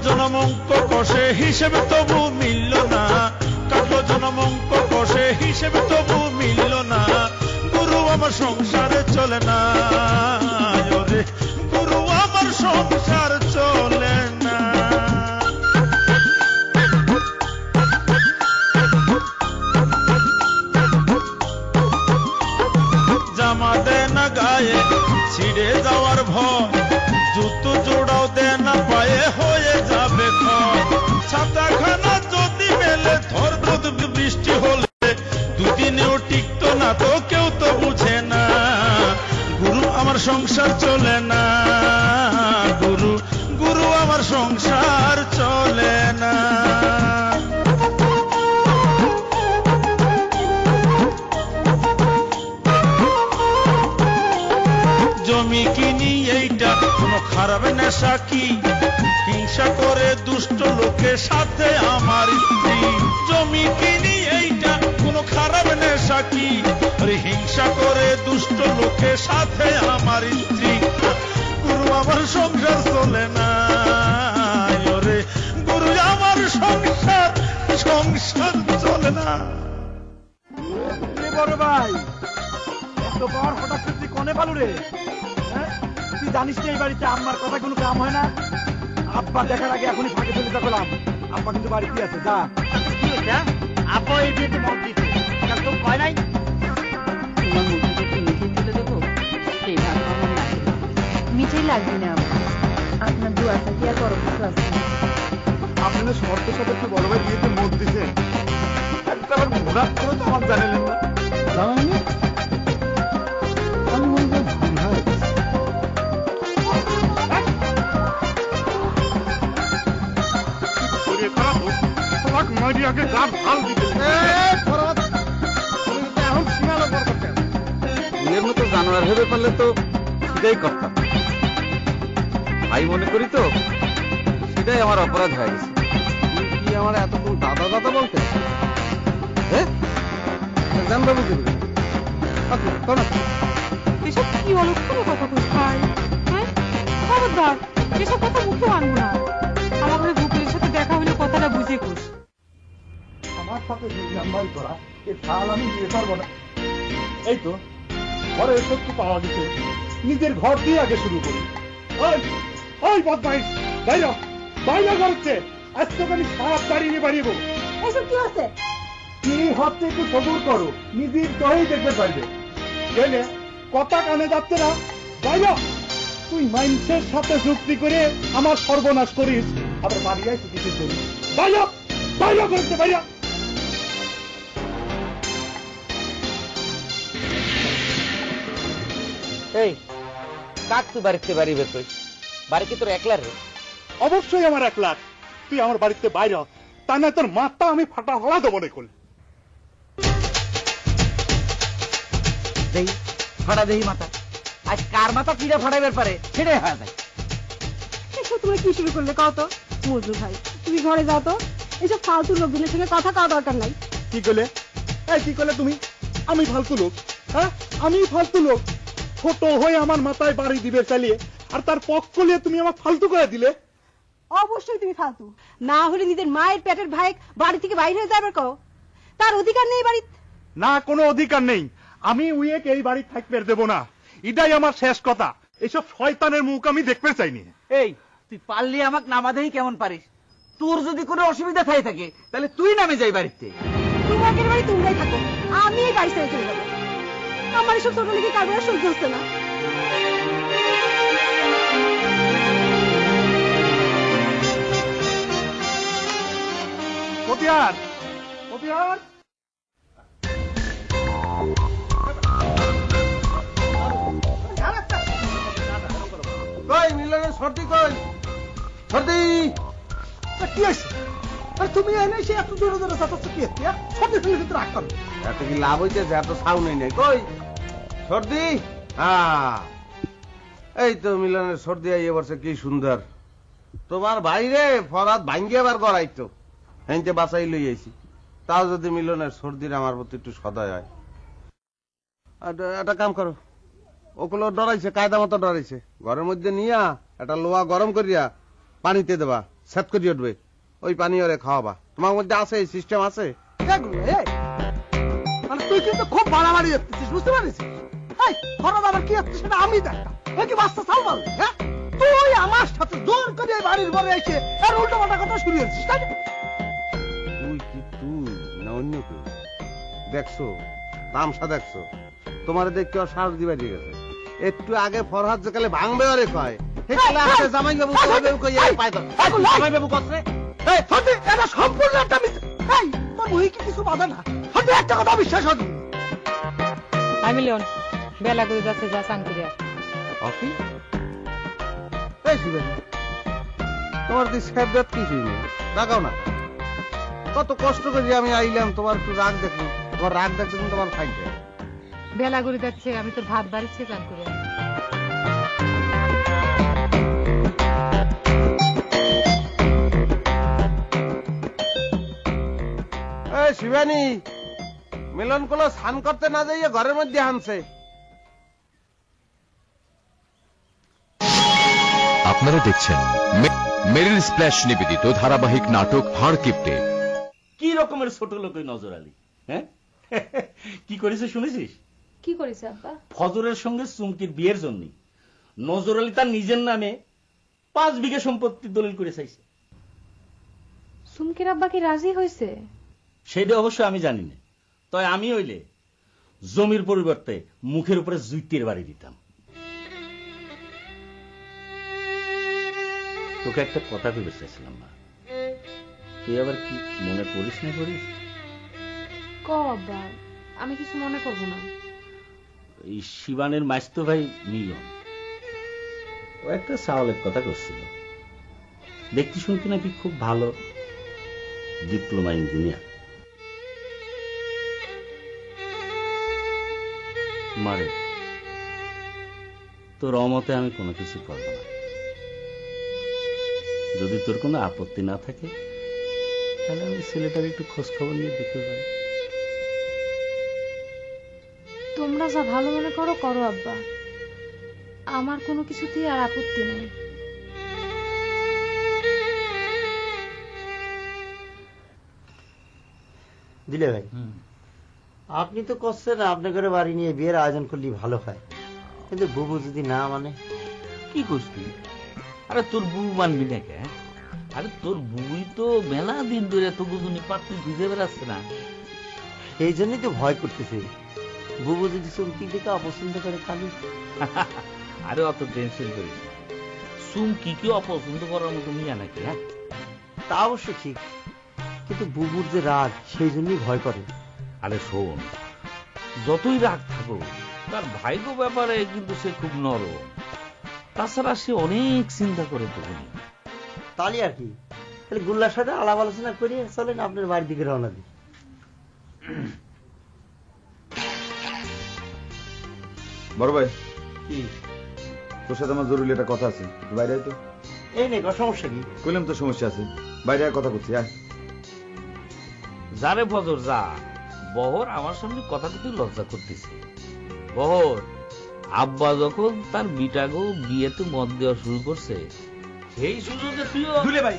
জনম অঙ্ক কষে হিসেবে তবু মিলল না, কাটলো জনম অঙ্ক কষে হিসেবে তবু মিলল না, গুরু আমার সংসারে চলে না, ওরে গুরু আমার সংসার চলে না। জামা দেয় না গায়ে ছিঁড়ে যাওয়ার ভয়, জুতো জোড়াও দেয় না পায়ে হয়ে যাবে ক্ষয়, ছাতাখানা যদি মেলে ধর বৃষ্টি হলে দুদিনেও টিকতো না তো কেউ তো বুঝে না, গুরু আমার সংসার চলে না, গুরু গুরু আমার সংসার চলে না। জমি কিনি এইটা কোনো খারাপ নেশা কি, হিংসা করে দুষ্ট লোকের সাথে আমার স্ত্রী, জমি কিনি এইটা কোনো খারাপ নেশা কি, হিংসা করে দুষ্ট লোকের সাথে আমার স্ত্রী, গুরু আমার সংসার চলে না, ওরে গুরু আমার সংসার সংসার চলে না। বড় ভাই তোর হঠাৎ তুই কনে পালু রে? তুই জানিস না এই বাড়িতে আম্মার কথা কোনো কাম হয় না? আব্বা দেখার আগে এখনই ফাঁকে চলে যাবলাম, আব্বা কিন্তু বাড়িতে আছে। যা আব্বা এই বিয়েতে মত দিতে তো ভয় নাই। মিঠেই লাগবে না আব্বা, আপনার দুয়ার থাকি আর বড় কিছু আছে। আপনাদের শর্ত সাপেক্ষে বড় ভাই বিয়েতে মত দিছে, একবার ঘোরার করে তো আমার জানালেন না। জানাননি? আমি মনে করি ভুল হয়। এর মতো জানোয়ার ভেবে পারলে তো সেটাই করতাম, ভাই মনে করি তো সেটাই আমার অপরাধ হয়ে গেছে। কি আমার এতক্ষণ দাদা দাদা বলতে জানবাবু কি এসব কি অলক্ষণে কথা বলছ ভাই? হ্যাঁ খবরদার এসব কথা মুখে আনবো না, আমার ঘরে গোকুলের সাথে দেখা হলে কথাটা বুঝে কোস। আমার সাথে নাম্বার করা এ শাল আমি বিয়ে পারবো না। এই তো ঘরে সত্যি পাওয়া গেছে, নিজের ঘর দিয়ে আগে শুরু করি। ওই বদমাইশ বাইরে বাইরে করছে, আজ তোকে আমি সাপ বাড়িয়ে বাড়িয়ে বলবো। এসব কি হচ্ছে? এই হচ্ছে একটু সবুর করো, নিজের চোখেই দেখতে পারবে। গেলে কথা কানে যাচ্ছে না, বাইরে তুই মানুষের সাথে যুক্তি করে আমার সর্বনাশ করিস, আবার বাড়িয়াই তুই কিছু করিস। বাইরে বাইরে করতে বাইরে। এই কাক তুই বাড়িতে বাড়ি বের করিস? বাড়ি কি তোর একলার রে? অবশ্যই আমার 1 লাখ। তুই আমার বাড়িতে বাইরে, তা না তোর মাথা আমি ফাটা হলা দেবো না। করলে দেই ফাটা দেই মাথা, আজ কার মাথা কিরা ফাটাইবার পারে সেটাই হয় যায়। এসব তোমরা কি শুরু করলে কত? মজনু ভাই তুমি ঘরে যাও তো, এসব ফালতু লোকজনের সঙ্গে কথা কওয়া দরকার নাই। কি করলে? এই কি করলে তুমি? আমি ফালতু লোক? হ্যাঁ আমি ফালতু লোক? ছোট হয়ে আমার মাথায় বাড়ি দিবে চালিয়ে, আর তার পক্ষ নিয়ে তুমি আমার ফালতু করে দিলে। অবশ্যই তুমি ফালতু, না হলে নিজের মায়ের পেটের ভাই বাড়ি থেকে বাইরে হয়ে যাবে কও, তার অধিকার নেই বাড়ি? না কোনো অধিকার নেই, আমি উইয়েকে এই বাড়ি থাকতে দেব না, এটাই আমার শেষ কথা। এইসব শয়তানের মুখ আমি দেখতে চাইনি। এই তুই পারলি আমাকে নামা দেই কেমন পারিস? তোর যদি কোনো অসুবিধা থাকে তাহলে তুই নামে যাই বাড়িতে। তোমাকে বাড়ি তোমরাই থাকো, আমি এই বাড়ি ছেড়ে চলে যাবো। আমার এসব ছোট লিখে কারবার সহ্য হচ্ছে না। কবিয়ার কবিয়ার কই মিলনের সর্দি কই? সর্দি কি আছে? আর তুমি এনে সে এত জোরে জোরে চাচাচ্ছ কি? সর্দি ফেলে কিন্তু রাখতাম। এত কি লাভ হইতেছে? এত সাউন্ড নেই কই সর্দি? হ্যাঁ এই তো মিলনের সর্দি আই বর্ষে কি সুন্দর। তোমার বাইরে ফরাত ভাঙ্গে আবার গড়াইতো, হেঁটে বাঁচাই লই আইছি। তাও যদি মিলনের সর্দির আমার প্রতি একটু সদয় হয়। একটা কাম করো, ওগুলো ডরাইছে, কায়দা মতো ডরাইছে, ঘরের মধ্যে নিয়া একটা লোহা গরম করিয়া পানিতে দেবা, সেট করে উঠবে, ওই পানি ওরে খাওয়াবা। তোমার মধ্যে আছে এই সিস্টেম আছে? মানে তুই কিন্তু খুব বাড়াবাড়ি যাচ্ছিস, বুঝতে পারিস? ফরাদ আবার কি হচ্ছে সেটা আমি দেখতাম, কি বাচ্চা সালমাল। হ্যাঁ, তুই আমার সাথে জোর করে বাড়ির ঘরে এসে আর উল্টো পাল্টা কথা শুরু হচ্ছিস, তাই না? তুই কি তুই না অন্য কেউ? দেখছো তামসা দেখছো? তোমার দেখতে ওর সাহস দিবা ঠিক আছে। একটু আগে ফরহাদ যে কালে ভাঙবে ওরে কয়, জামাই বাবু জামাই বাবু কচ্ছে এটা সম্পূর্ণ একটা তোর বই কি কিছু বাধা না, হয়তো একটা কথা বিশ্বাস হবে। আমি লিওন বেলা করে যাচ্ছে, যা চান করে অফি এই শিবানী, তোমার কি সেবদাত কিছুই নেই, রাখাও না। কত কষ্ট করে আমি আইলাম, তোমার একটু রাগ দেখুন, তোমার রাগ দেখতে কিন্তু তোমার ফাইটে বেলা করে যাচ্ছে। আমি তোর ভাত বাড়িচ্ছে, চান করে। এই শিবানী, মিলন গুলো স্নান করতে না যাইয়ে ঘরের মধ্যে আনছে। আপনারা দেখছেন মেরিল স্প্ল্যাশ নিবেদিত ধারাবাহিক নাটক হাড় কিপটে। কি রকমের ছোট লোক ওই নজর আলী? হ্যাঁ, কি করেছে শুনেছিস? কি করেছে আব্বা? ফজরের সঙ্গে চুমকির বিয়ের জন্য নজর আলী তার নিজের নামে 5 বিঘা সম্পত্তি দলিল করে চাইছে। চুমকির আব্বা কি রাজি হয়েছে? সেটা অবশ্য আমি জানি না, তাই আমি হইলে জমির পরিবর্তে মুখের উপরে জুইতের বাড়ি দিতাম। তোকে একটা কথা বলতে চাইছিলাম মা, তুই আবার কি মনে করিস না করিস? ক আব্বা, আমি কিছু মনে করবো না। এই শিবানের মাইস্তো ভাই মিলন, ও একটা চাওয়ালের কথা করছিল। দেখতে শুনতে নাকি খুব ভালো ডিপ্লোমা ইঞ্জিনিয়ার। মারে, তোর অমতে আমি কোনো কিছু করবো না। যদি তোর কোনো আপত্তি না থাকে তাহলে আমি ছেলেটার একটু খোঁজ খবর নিয়ে দেখতে পারি। তোমরা যা ভালো মনে করো করো আব্বা, আমার কোনো কিছুতেই আর আপত্তি নেই। দিলে ভাই, আপনি তো করছেন আপনার ঘরে বাড়ি নিয়ে বিয়ের আয়োজন করলে ভালো হয়, কিন্তু বুবু যদি না মানে? কি করছি? আরে তোর বুবু মানবি না কে? আরে তোর বুবুই তো মেলা দিন ধরে তো বুঝুনি পাত্রী খুঁজে বেড়াচ্ছে না। এই জন্যই তো ভয় করতেছে, বুবু যদি চুমকি দিকে অপছন্দ করে খালি। আরে অত টেনশন করিস না, চুমকি কি অপছন্দ করার মতো মিয়া নাকি? হ্যাঁ, তা অবশ্য ঠিক, কিন্তু বুবুর যে রাগ সেই জন্যই ভয় করে। আরে শোন, যতই রাগ থাকো তার ভাগ্য ব্যাপারে কিন্তু সে খুব নরম। তাছাড়া সে অনেক চিন্তা করে তো। তাহলে আর কি, তাহলে গুল্লার সাথে আলাপ আলোচনা করিয়ে চলেন আপনার বাড়ির দিকে রওনা দিই। বড় ভাই, কি? তোর সাথে আমার জরুরি একটা কথা আছে, একটু বাইরে আয় তো। এই নে, সমস্যা কি? কইলাম তো সমস্যা আছে, বাইরে আয়, কথা করছি। আয়। যারে ফজর যা, বহর আমার সামনে কথা কিন্তু লজ্জা করতেছে। বহর, আব্বা যখন তার বিটাগো বিয়েতে মত দেওয়া শুরু করছে, সেই সুযোগে তুইও। দুলে ভাই,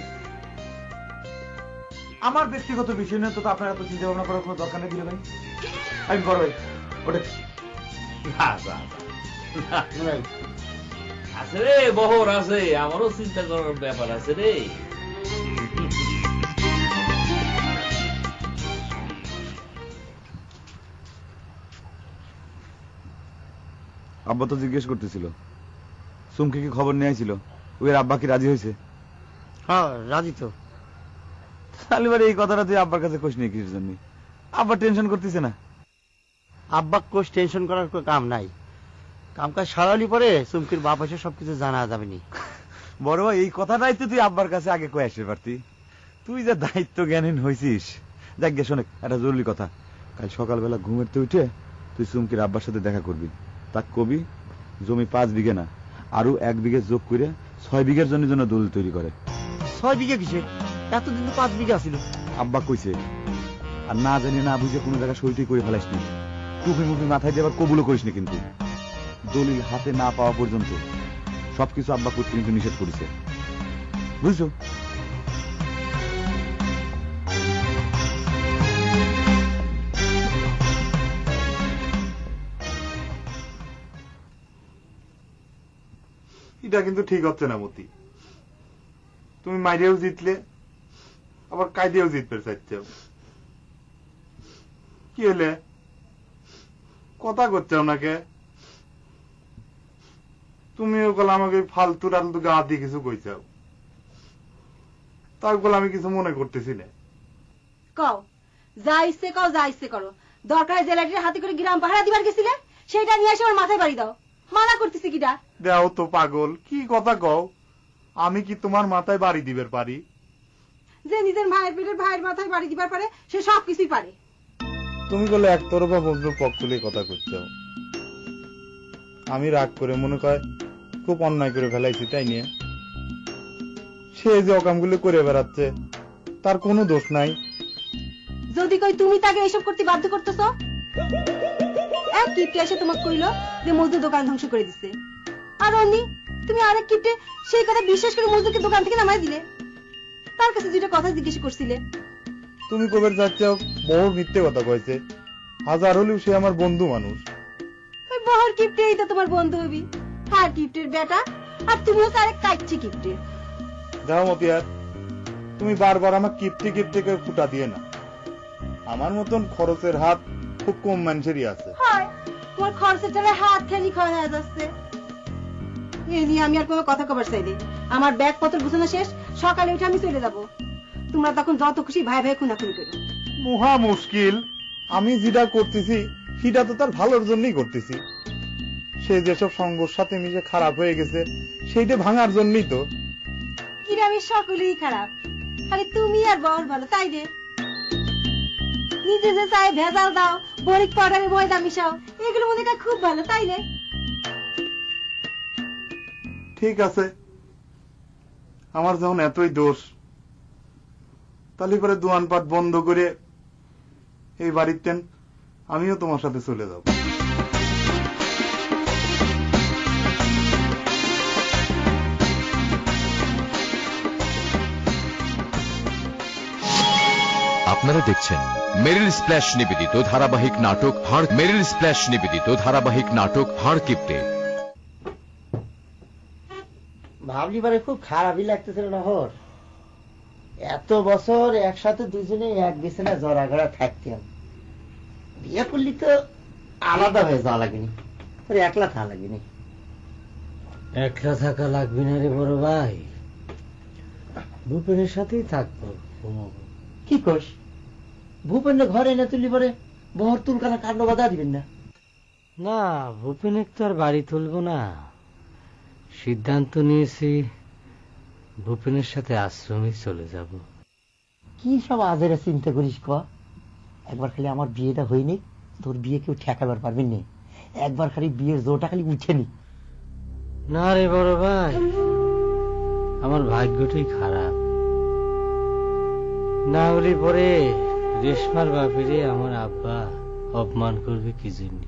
আমার ব্যক্তিগত বিষয় নিয়ে তো আপনারা তো চিন্তা ভাবনা করার কোনো দরকার নেই। দিলে ভাই, আমি বড় ভাই, ওটা আছে রে বহর, আছে, আমারও চিন্তা করার ব্যাপার আছে রে। আব্বা তো জিজ্ঞেস করতেছিল চুমকি কি খবর নিয়ে আইছিল, ওই আব্বা কি রাজি হয়েছে? হ্যাঁ, রাজি তো। তাহলে এই কথাটা তুই আব্বার কাছে কোশ নিয়ে কিসের জন্য? আব্বা টেনশন করতেছে না? আব্বা কোষ টেনশন করার কোনো কাম নাই, কাম কাজ সারালি পরে চুমকির বাপ এসে সবকিছু জানা যাবে নি। বড় ভাই, এই কথাটাই তো তুই আব্বার কাছে আগে কয়ে আসতে পারতি। তুই যে দায়িত্ব জ্ঞানহীন হয়েছিস। যাক গে, শোনে একটা জরুরি কথা, কাল সকালবেলা ঘুমের তো উঠে তুই চুমকির আব্বার সাথে দেখা করবি। তাক কবি জমি 5 বিঘে না, আরো 1 বিঘে যোগ করে 6 বিঘের জন্য দলিল তৈরি করে। 6 বিঘে কিসে? এতদিন তো 5 বিঘা ছিল। আব্বা কইছে, আর না জানি না বুঝে কোনো জায়গায় সইটই করে ফেলাস নি, টুপি মুপি মাথায় দিয়ে আবার কবুলও করিস নি। কিন্তু দলিল হাতে না পাওয়া পর্যন্ত সবকিছু আব্বা করতে কিন্তু নিষেধ করেছে, বুঝছো? বুদ্ধিটা কিন্তু ঠিক হচ্ছে না মতি। তুমি মাইরেও জিতলে, আবার কায়দিয়েও জিততে চাইছ। কি হলে কথা করছো ওনাকে? তুমিও বলে আমাকে ফালতু টালতু গা দিয়ে কিছু কইছাও, তার বলে আমি কিছু মনে করতেছি না। কও যা ইচ্ছে কও, যা ইচ্ছে করো। দরকার যে লাঠির হাতে করে গ্রাম পাহারা দিবার গেছিলে সেটা নিয়ে এসে আমার মাথায় বাড়ি দাও। মানা করতেছি কিটা? দেও তো পাগল, কি কথা কও? আমি কি তোমার মাথায় বাড়ি দিবার পারি? যে নিজের ভাইয়ের পেটের ভাইয়ের মাথায় বাড়ি দিবার পারে সে সব কিছুই পারে। তুমি বলে একতরফা বন্ধুর পক্ষ তুলে কথা করছো। আমি রাগ করে মনে হয় খুব অন্যায় করে ফেলাইছি, তাই নিয়ে সে যে অকামগুলো করে বেড়াচ্ছে তার কোনো দোষ নাই। যদি কই তুমি তাকে এসব করতে বাধ্য করতেছ, এক কিপটে এসে তোমাকে কইলো যে মজদুর দোকান ধ্বংস করে দিচ্ছে, আর অন্য তুমি আরেক কিপটে সেই কথা বিশ্বাস করে মজদুরকে দোকান থেকে নামাই দিলে। তার কাছে যেটা কথা জিজ্ঞেস করছিলে। তুমি কবে যাচ্ছ বহু মিথ্যে কথা কয়েছে, হাজার হলেও সে আমার বন্ধু মানুষ। ওই বহর কিপটেই তো তোমার বন্ধু হবি, আর কিপটের বেটা, আর তুমিও তো আরেক কাচ্ছি কিপটে। যাও মতিয়ার, তুমি বারবার আমার কিপটে কিপটে করে ফুটা দিয়ে না। আমার মতন খরচের হাত খুব কম মানুষেরই আছে। হয় তোমার খরচের টাকা হাত খালি খাওয়া হয়ে যাচ্ছে। এই নিয়ে আমি আর কোনো কথা কবার চাইলে আমার ব্যাগ পত্র গুছানো শেষ, সকালে উঠে আমি চলে যাব। তোমরা তখন যত খুশি ভাই ভাই খুনাখুনি করো। মহা মুশকিল। আমি যেটা করতেছি সেটা তো তার ভালোর জন্যই করতেছি। সে যেসব সঙ্গর সাথে মিশে খারাপ হয়ে গেছে সেইটা ভাঙার জন্যই তো। গ্রামের সকলেই খারাপ, খালি তুমি আর বর ভালো, তাই রে? নিজে যে চাই ভেজাল দাও, বরিক পাউডারে ময়দা মিশাও, এগুলো মনে হয় খুব ভালো, তাই রে? ঠিক আছে, আমার যখন এতই দোষ, তাহলে পরে দোয়ানপাট বন্ধ করে এই বাড়িতে আমিও তোমার সাথে চলে যাব। আপনারা দেখছেন মেরিল স্প্ল্যাশ নিবেদিত ধারাবাহিক নাটক হাড় কিপটে। ভাবলি পারে খুব খারাপই লাগতেছিল নহর। এত বছর একসাথে দুজনে এক বিছানা জড়াঘড়া থাকতাম, বিয়ে করলি তো আলাদা হয়ে যাওয়া লাগেনি, একলা থাকা লাগেনি। একলা থাকা লাগবে না রে বড় ভাই, ভূপেনের সাথেই থাকবো। কি কোস? ভূপেন ঘরে এনে তুললি পরে বহর তুলকানা কাণ্ড বাধা দিবেন না? না, ভূপেনের তো আর বাড়ি তুলবো না, সিদ্ধান্ত নিয়েছি ভূপেনের সাথে আশ্রমে চলে যাব। কি সব আজেরা চিন্তা করিস ক? একবার খালি আমার বিয়েটা হয়নি, তোর বিয়ে কেউ ঠেকাবার পারবেন না। একবার খালি বিয়ের জোরটা খালি উঠেনি। না রে বড় ভাই, আমার ভাগ্যটাই খারাপ। না হলে পরে রেশমার বাপেরে আমার আব্বা অপমান করবে কি জন্য?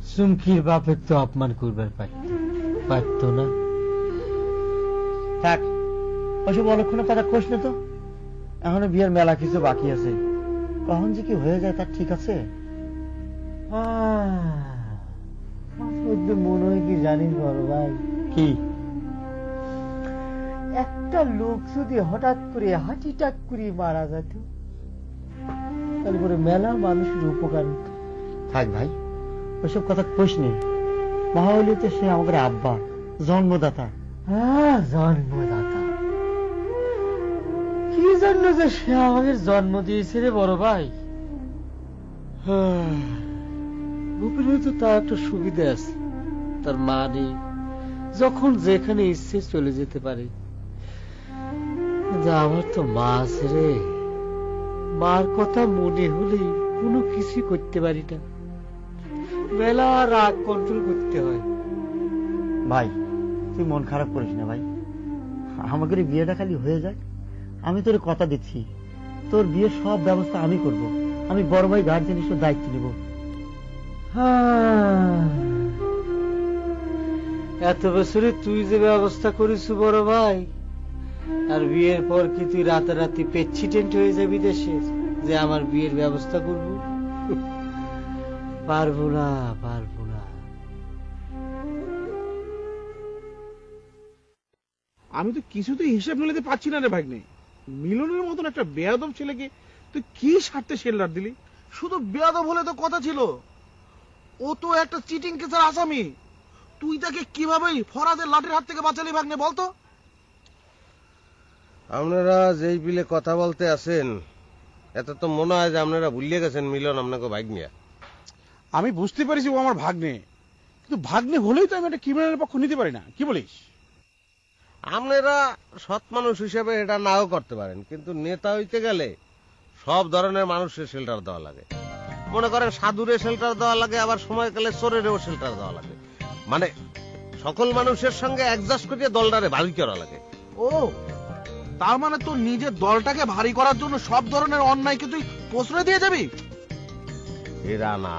চুমকির বাপের তো অপমান করবার পারত না। থাক, ওসব অলক্ষণ কথা কোস না তো। এখনো বিয়ের মেলা কিছু বাকি আছে, কখন যে কি হয়ে যায় তার ঠিক আছে। মনে হয় কি জানিস বড় ভাই, কি? একটা লোক যদি হঠাৎ করে হাঁটিটাক করে মারা যেত, তাহলে পরে মেলা মানুষের উপকার হতো। থাক ভাই, ওসব কথা কোস নেই। মহাবলী তো সে আমাদের আব্বা, জন্মদাতা। হ্যাঁ, জন্মদাতা। কি জন্য যে সে আমাদের জন্ম দিয়েছে রে বড় ভাই? ভূপেনের তো তার একটা সুবিধা আছে, তার মা নেই, যখন যেখানে ইচ্ছে চলে যেতে পারে। কিন্তু আমার তো মা আছে রে, মার কথা মনে হলে কোনো কিছু করতে পারি না, মেলা রাগ কন্ট্রোল করতে হয়। ভাই তুই মন খারাপ করিস না ভাই, আমাদের বিয়েটা খালি হয়ে যাক। আমি তোর কথা দিচ্ছি, তোর বিয়ের সব ব্যবস্থা আমি করব। আমি বড় ভাই গার্জেন হিসেবে দায়িত্ব নেব। এত বছরে তুই যে ব্যবস্থা করিস বড় ভাই, আর বিয়ের পর কি তুই রাতারাতি প্রেসিডেন্ট হয়ে যাবি দেশের, যে আমার বিয়ের ব্যবস্থা করব? পারবো না। আমি তো কিছুতেই হিসাব মিলাতে পারছি না রে ভাগ্নে। মিলনের মতন একটা বেয়াদব ছেলেকে তুই কি স্বার্থে শেল্টার দিলি? শুধু বেয়াদব হলে তো কথা ছিল, ও তো একটা চিটিং কেসের আসামি। তুই তাকে কিভাবে ফরাদের লাঠির হাত থেকে বাঁচালি ভাগ্নে বলতো? আপনারা যেই বিলে কথা বলতে আছেন, এত তো মনে হয় যে আপনারা ভুলিয়ে গেছেন মিলন আপনাকে ভাগ্নিয়া। আমি বুঝতে পারছি ও আমার ভাগ্নে, কিন্তু ভাগ্নে হলেই তো আমি একটা ক্রিমিনালের পক্ষ নিতে পারি না, কি বলিস? আপনারা সৎ মানুষ হিসেবে এটা নাও করতে পারেন, কিন্তু নেতা হইতে গেলে সব ধরনের মানুষের শেল্টার দেওয়া লাগে। মনে করেন সাধুরে শেল্টার দেওয়া লাগে, আবার সময়কালে চোরেরও শেল্টার দেওয়া লাগে। মানে সকল মানুষের সঙ্গে অ্যাডজাস্ট করিয়ে দলটারে ভারী করা লাগে। ও তার মানে তোর নিজের দলটাকে ভারী করার জন্য সব ধরনের অন্যায়কে তুই প্রশ্রয় দিয়ে যাবি? এরা না,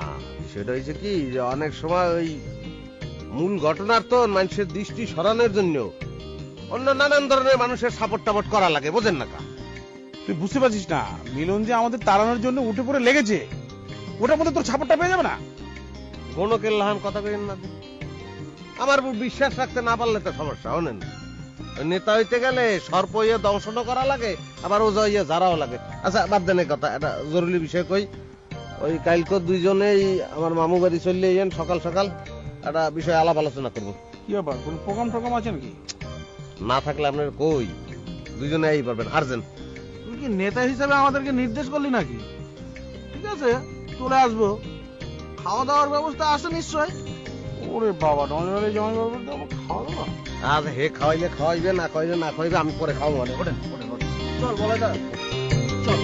সেটা হয়েছে কি যে অনেক সময় ওই মূল ঘটনার তো মানুষের দৃষ্টি সরানোর জন্য অন্য নানান ধরনের মানুষের সাপোর্ট টাপোর্ট করা লাগে, বোঝেন না কা? তুই বুঝতে পারছিস না মিলন যে আমাদের তাড়ানোর জন্য উঠে পড়ে লেগেছে, ওটার মধ্যে তোর ছাপড়টা পেয়ে যাবে না? কোনো কেল্লাহান কথা কইেন না। আমার উপর বিশ্বাস রাখতে না পারলে তো সমস্যা। হনেন নেতা হইতে গেলে সর্প ইয়ে দংশনও করা লাগে, আবার ওজা ইয়ে যারাও লাগে। আচ্ছা বাদ দেন এই কথা, এটা জরুরি বিষয় কই। ওই কালকে দুইজনেই আমার মামু বাড়ি চললে যান, সকাল সকাল একটা বিষয় আলাপ আলোচনা করবো। কি ব্যাপার, কোন প্রোগ্রাম টোগ্রাম আছে নাকি? না থাকলে আপনার কই, দুইজনে এই পারবেন আর্জেন্ট। তুই কি নেতা হিসেবে আমাদেরকে নির্দেশ করলি নাকি? ঠিক আছে চলে আসবো, খাওয়া দাওয়ার ব্যবস্থা আছে নিশ্চয়? ওরে বাবা, নজরে জমা খাওয়া দাওয়া আজ হে খাওয়াইলে খাওয়াইবে, না খাওয়াইলে না খাওয়াইবে, আমি পরে খাওয়াবো। মানে ওঠেন চল বলে চল।